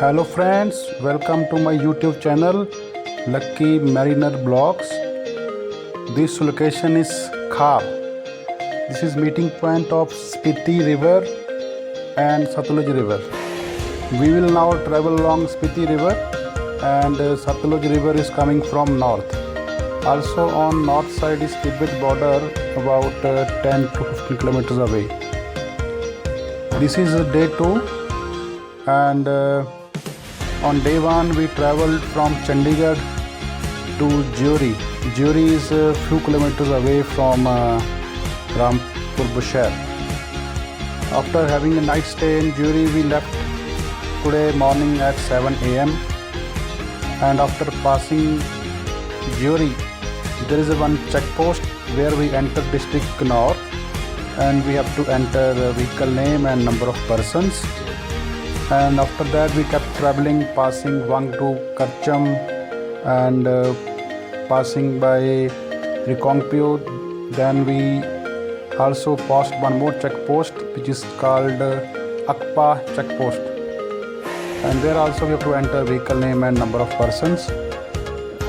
Hello friends, welcome to my YouTube channel Lucky Mariner Blogs. This location is Khab. This is meeting point of Spiti River and Satluj River. We will now travel along Spiti River and Satluj River is coming from north. Also on north side is Tibet border about 10 to 15 kilometers away. This is day 2 and on day 1 we traveled from Chandigarh to Jewry. Jewry is a few kilometers away from Rampur Bushehr. After having a night stay in Jewry, we left today morning at 7 am and after passing Jewry there is one checkpost where we enter district Kinnaur and we have to enter vehicle name and number of persons. And after that we kept traveling, passing Wangdu, Karcham and passing by Rikongpyo. Then we also passed one more checkpost which is called Akpa checkpost, and there also we have to enter vehicle name and number of persons.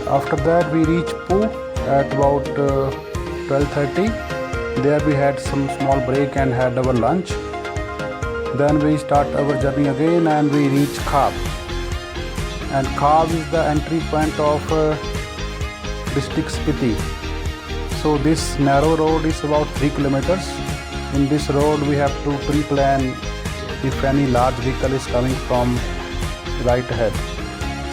After that we reached Poo at about 12:30. There we had some small break and had our lunch. Then we start our journey again and we reach Khab. And Khab is the entry point of district Spiti. So this narrow road is about 3 kilometers. In this road we have to pre-plan if any large vehicle is coming from right ahead.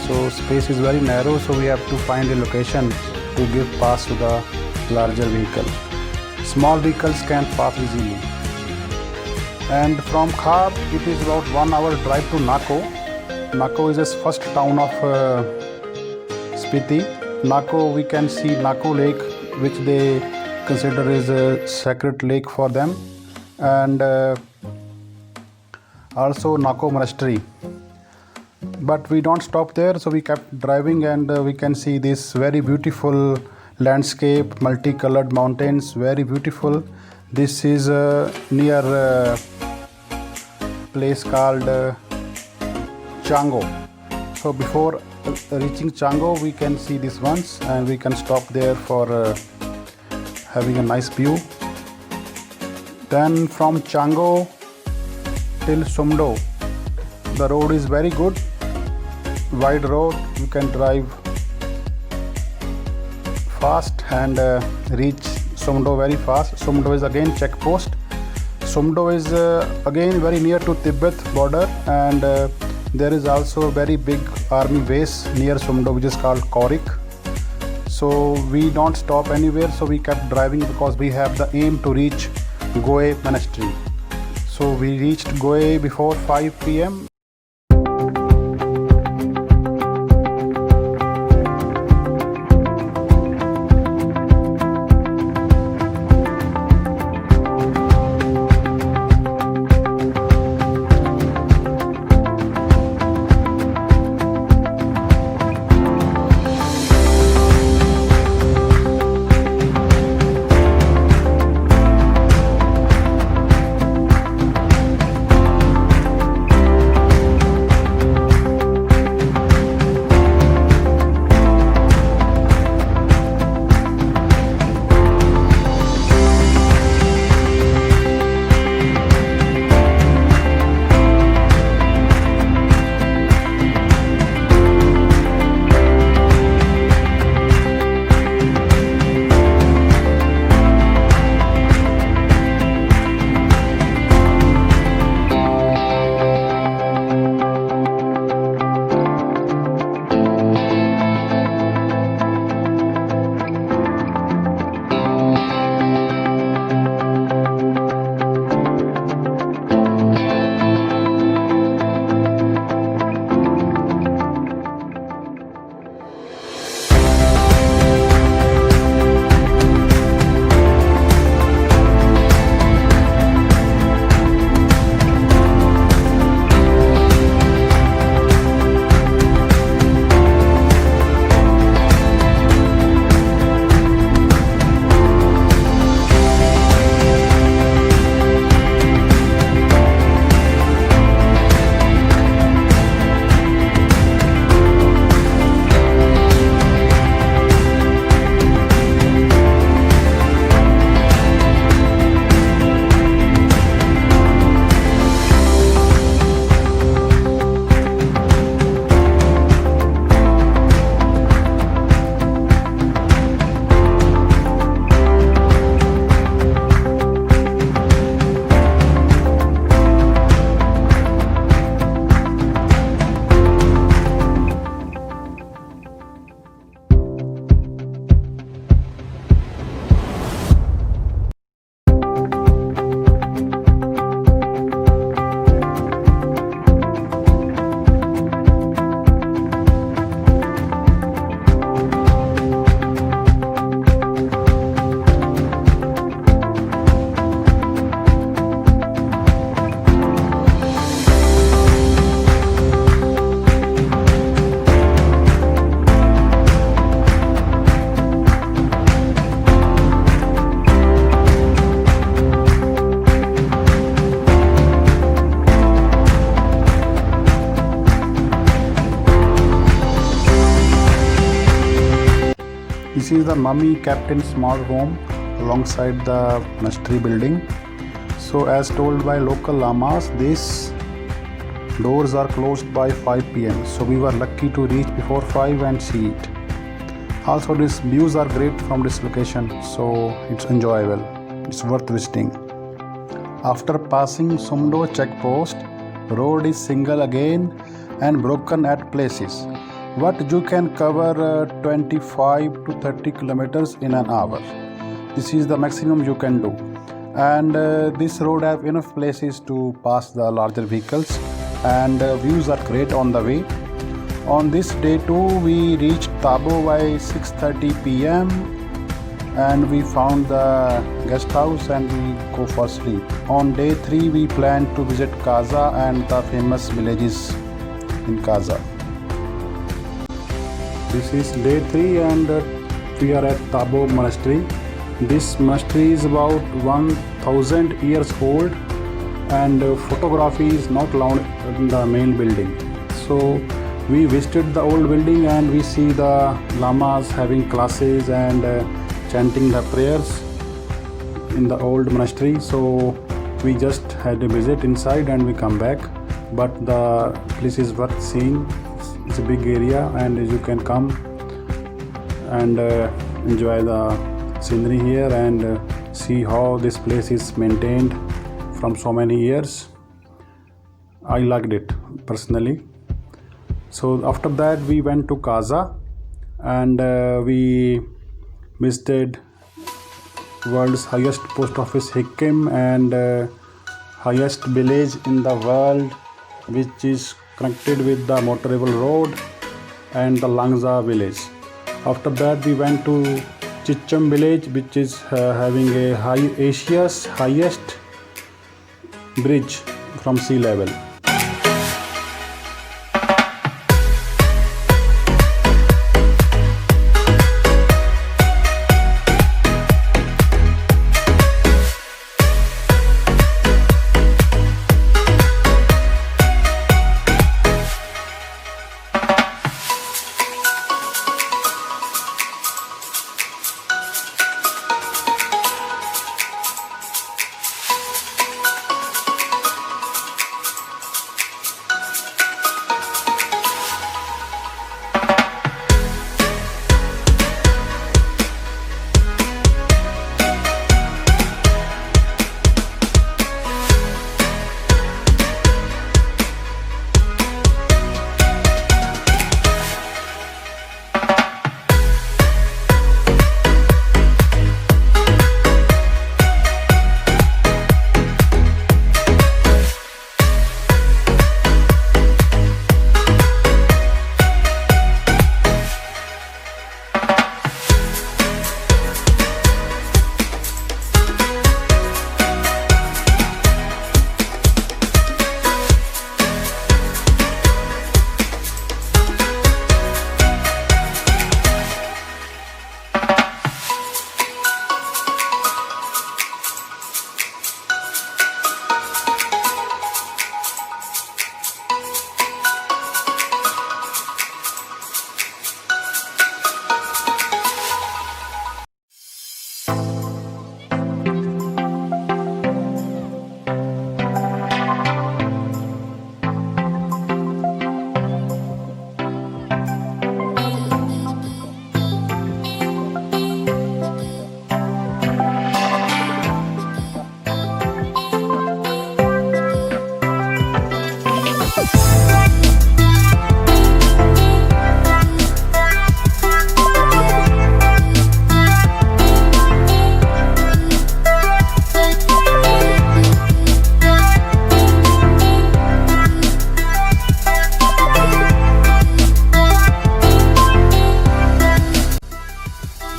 So space is very narrow, so we have to find a location to give pass to the larger vehicle. Small vehicles can pass easily. And from Khab it is about 1 hour drive to Nako. Nako is the first town of Spiti. Nako, we can see Nako Lake, which they consider is a sacred lake for them, and also Nako Monastery. But we don't stop there, so we kept driving and we can see this very beautiful landscape, multicolored mountains, very beautiful. This is near place called Chango. So before reaching Chango we can see this once and we can stop there for having a nice view. Then from Chango till Sumdo the road is very good, wide road, you can drive fast and reach Sumdo very fast. Sumdo is again checkpost. Sumdo is again very near to Tibet border, and there is also a very big army base near Sumdo which is called Korik. So we don't stop anywhere, so we kept driving because we have the aim to reach Goe Monastery. So we reached Goe before 5 p.m. This is the mummy kept in small room alongside the monastery building. So as told by local lamas, these doors are closed by 5 p.m. So we were lucky to reach before 5 and see it. Also these views are great from this location, so it's enjoyable. It's worth visiting. After passing Sumdo checkpost, road is single again and broken at places. But you can cover 25 to 30 kilometers in an hour. This is the maximum you can do. And this road have enough places to pass the larger vehicles, and views are great on the way. On this day too, we reached Tabo by 6:30 p.m. and we found the guest house and we go for sleep. On day 3, we planned to visit Kaza and the famous villages in Kaza. This is day 3 and we are at Tabo Monastery. This monastery is about 1000 years old, and photography is not allowed in the main building. So we visited the old building and we see the lamas having classes and chanting the prayers in the old monastery. So we just had a visit inside and we come back. But the place is worth seeing. It's a big area and you can come and enjoy the scenery here and see how this place is maintained from so many years. I liked it personally. So after that we went to Kaza and we visited world's highest post office Hikkim and highest village in the world, which is connected with the motorable road, and the Langza village. After that we went to Chicham village, which is having a Asia's highest bridge from sea level.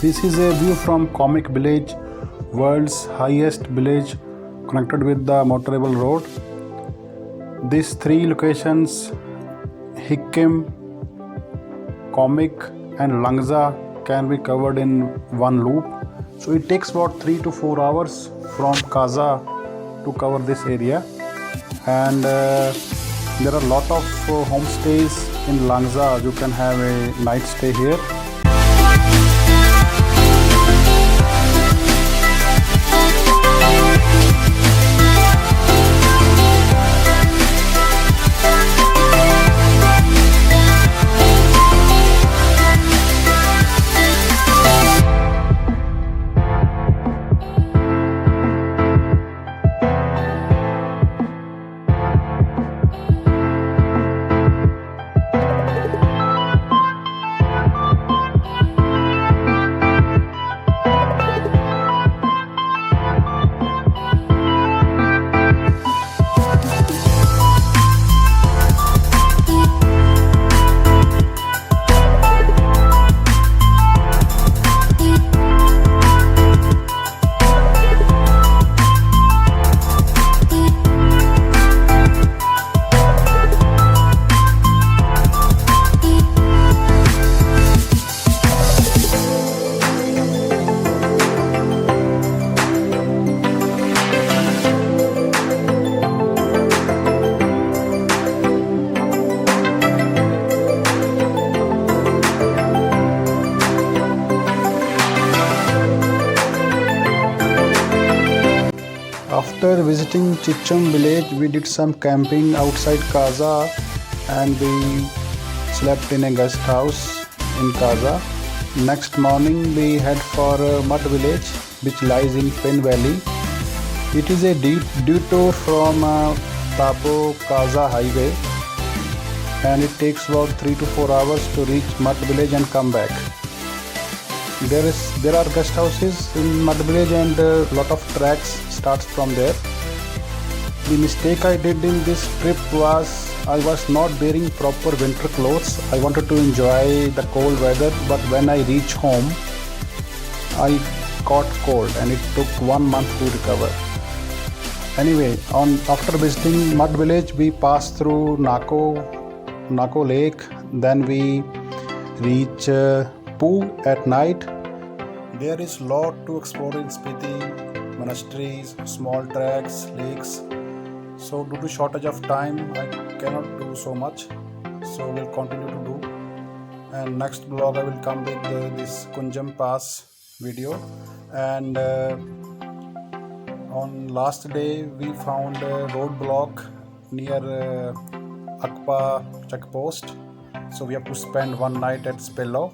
This is a view from Comic Village, world's highest village connected with the motorable road. These 3 locations, Hikkim, Comic and Langza, can be covered in one loop. So it takes about 3 to 4 hours from Kaza to cover this area. And there are a lot of homestays in Langza. You can have a night stay here. After visiting Chichum village, we did some camping outside Kaza and we slept in a guest house in Kaza. Next morning we head for Mud village, which lies in Pen Valley. It is a detour from Tabo Kaza highway and it takes about 3 to 4 hours to reach Mud village and come back. There are guest houses in Mud village and a lot of tracks starts from there. The mistake I did in this trip was I was not wearing proper winter clothes. I wanted to enjoy the cold weather, but when I reached home I caught cold and it took 1 month to recover. Anyway, after visiting Mud village we passed through Nako lake, then we reach Poo at night. There is lot to explore in Spiti, monasteries, small tracks, lakes. So due to shortage of time, I cannot do so much. So we'll continue to do. And next vlog I will come with this Kunjam Pass video. And on last day we found a roadblock near Akpa checkpost. So we have to spend one night at Spello.